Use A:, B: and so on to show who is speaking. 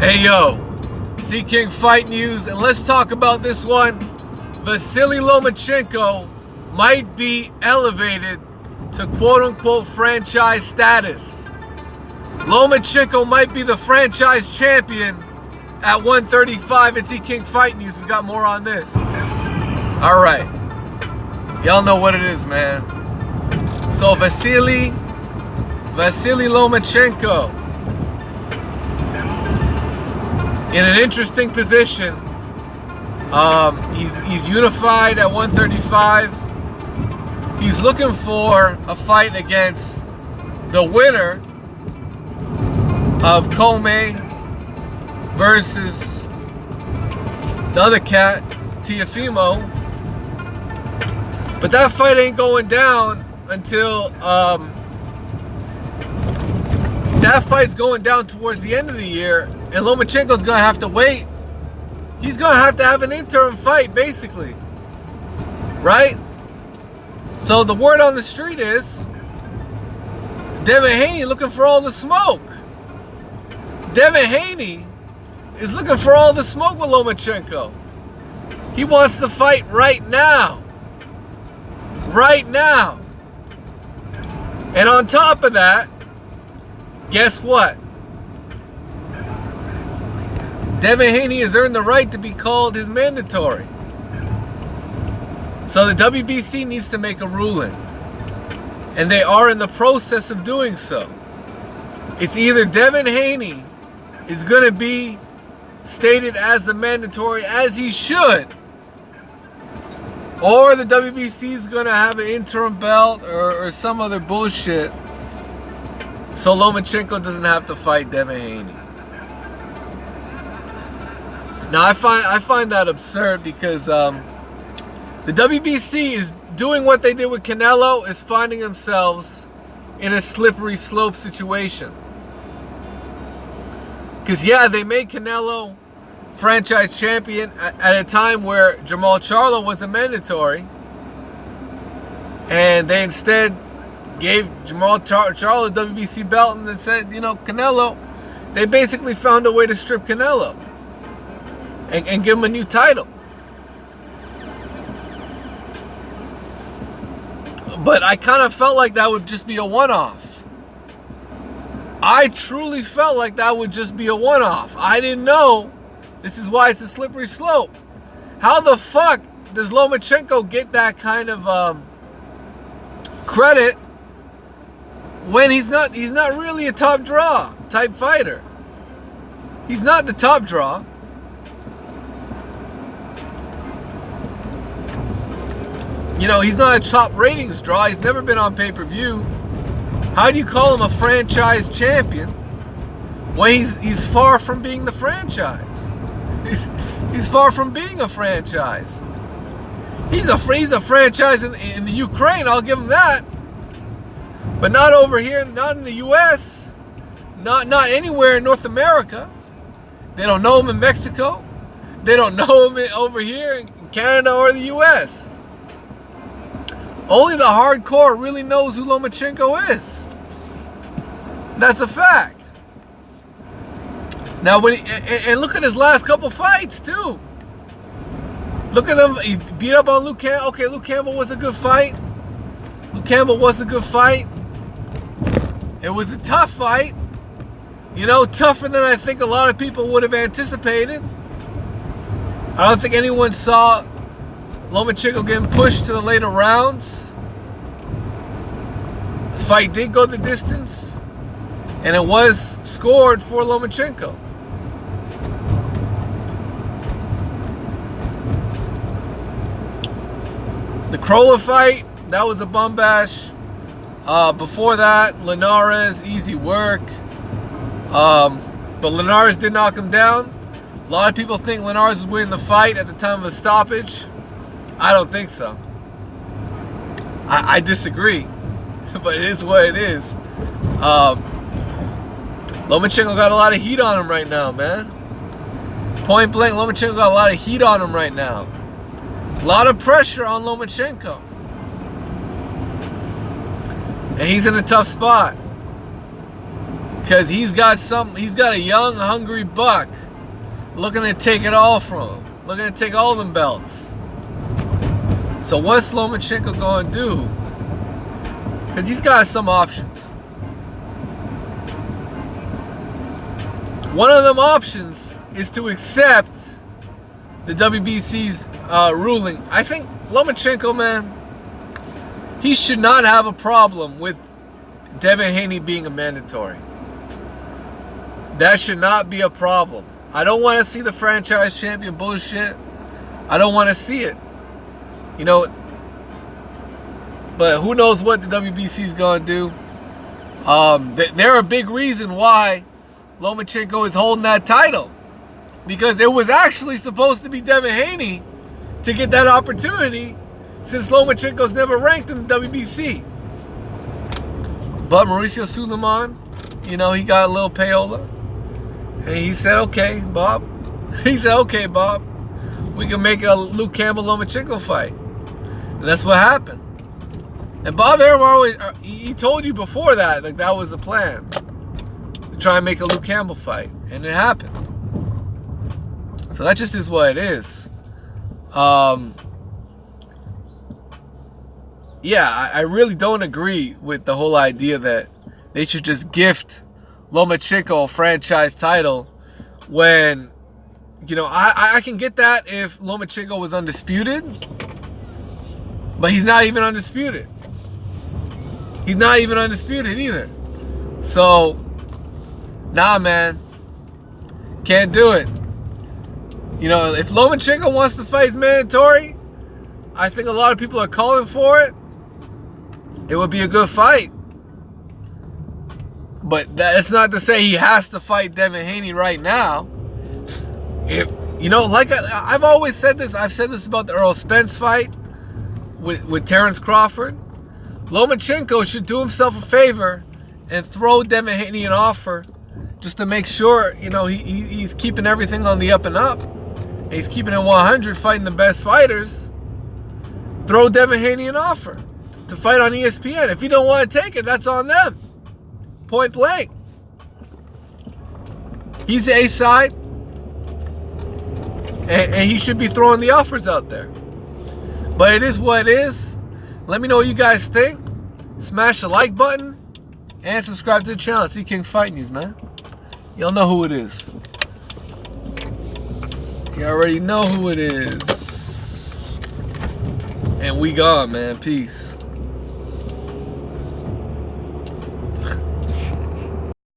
A: Hey yo, Z King Fight News, and let's talk about this one. Vasyl Lomachenko might be elevated to quote-unquote franchise status. Lomachenko might be the franchise champion at 135 at Z King Fight News. We got more on this. Alright, y'all know what it is, man. So Vasyl Lomachenko in an interesting position. He's unified at 135. He's looking for a fight against the winner of Comey versus the other cat, Teofimo. But that fight ain't going down until that fight's going down towards the end of the year, and Lomachenko's gonna have to wait. He's gonna have to have an interim fight, basically, right? So the word on the street is Devin Haney looking for all the smoke. Devin Haney is looking for all the smoke with Lomachenko. He wants to fight right now. Right now. And on top of that, guess what? Devin Haney has earned the right to be called his mandatory. So the WBC needs to make a ruling. And they are in the process of doing so. It's either Devin Haney is going to be stated as the mandatory, as he should, or the WBC is going to have an interim belt or some other bullshit so Lomachenko doesn't have to fight Devin Haney. Now I find that absurd because the WBC is doing what they did with Canelo, is finding themselves in a slippery slope situation. Because yeah, they made Canelo franchise champion at a time where Jermall Charlo was a mandatory, and they instead gave Jermall Charlo the WBC belt and then said, you know, Canelo, they basically found a way to strip Canelo and give him a new title. But I kind of felt like that would just be a one-off. I truly felt like that would just be a one-off. I didn't know. This is why it's a slippery slope. How the fuck does Lomachenko get that kind of credit when he's not really a top draw type fighter? He's not the top draw. You know, he's not a top ratings draw. He's never been on pay-per-view. How do you call him a franchise champion when he's far from being the franchise? He's far from being a franchise. He's a franchise in the Ukraine, I'll give him that. But not over here, not in the US, not anywhere in North America. They don't know him in Mexico. They don't know him over here in Canada or the US. Only the hardcore really knows who Lomachenko is. That's a fact. Now, and look at his last couple fights too. Look at him. He beat up on Luke Campbell. Okay, Luke Campbell was a good fight. It was a tough fight. You know, tougher than I think a lot of people would have anticipated. I don't think anyone saw Lomachenko getting pushed to the later rounds. The fight did go the distance, and it was scored for Lomachenko. The Krolla fight, that was a bum bash. Before that, Linares, easy work. But Linares did knock him down. A lot of people think Linares was winning the fight at the time of the stoppage. I don't think so. I disagree. But it is what it is. Lomachenko got a lot of heat on him right now, man. Point blank, Lomachenko got a lot of heat on him right now. A lot of pressure on Lomachenko. And he's in a tough spot. Because he's got a young, hungry buck looking to take it all from him. Looking to take all them belts. So what's Lomachenko going to do? Because he's got some options. One of them options is to accept the WBC's ruling. I think Lomachenko, man, he should not have a problem with Devin Haney being a mandatory. That should not be a problem. I don't want to see the franchise champion bullshit. I don't want to see it. You know, but who knows what the WBC is going to do. They're a big reason why Lomachenko is holding that title. Because it was actually supposed to be Devin Haney to get that opportunity, since Lomachenko's never ranked in the WBC. But Mauricio Sulaiman, you know, he got a little payola. And he said, okay, Bob. He said, okay, Bob. We can make a Luke Campbell-Lomachenko fight. And that's what happened. And Bob Arum always, he told you before that, like that was the plan. To try and make a Luke Campbell fight. And it happened. So that just is what it is. Yeah, I really don't agree with the whole idea that they should just gift Lomachenko a franchise title when, you know, I can get that if Lomachenko was undisputed, but he's not even undisputed. He's not even undisputed either. So, nah, man. Can't do it. You know, if Lomachenko wants to fight, it's mandatory. I think a lot of people are calling for it. It would be a good fight. But that's not to say he has to fight Devin Haney right now. If, you know, like I've always said this. I've said this about the Errol Spence fight with Terrence Crawford. Lomachenko should do himself a favor and throw Devin Haney an offer just to make sure, you know, he's keeping everything on the up and up. And he's keeping it 100, fighting the best fighters. Throw Devin Haney an offer to fight on ESPN. If you don't want to take it, that's on them. Point blank. He's the A side. And he should be throwing the offers out there. But it is what it is. Let me know what you guys think. Smash the like button. And subscribe to the channel. See King Fight News, man. Y'all know who it is. You already know who it is. And we gone, man. Peace.